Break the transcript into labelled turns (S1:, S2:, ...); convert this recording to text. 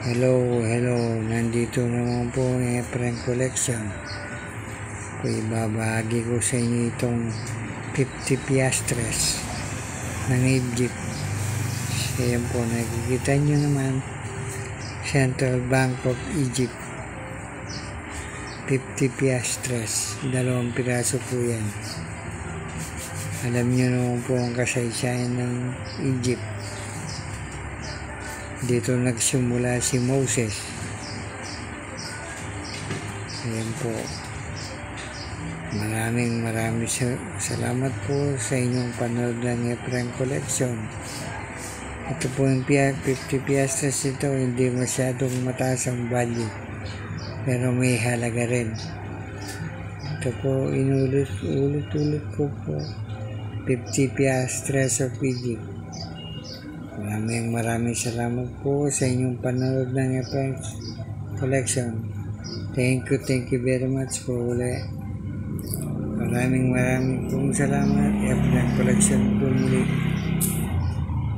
S1: Hello, nandito naman po ang Efren Collection. Ibabahagi ko sa inyo itong 50 piastres ng Egypt. Ayan po, nakikita nyo naman, Central Bank of Egypt. 50 piastres, 2 piraso po yan. Alam nyo naman po ang kasaysayan ng Egypt. Dito nagsimula si Moses. Ayan po. Maraming salamat po sa inyong panood ng Efren Collection. Ito po yung 50 piastres ito, hindi masyadong mataas ang value, pero may halaga rin. Ito po, ulit ko po, 50 piastres of Egypt. Maraming salamat po sa inyong panood ng Efren Collection. Thank you very much po ulit. Maraming pong salamat. Efren Collection po muli.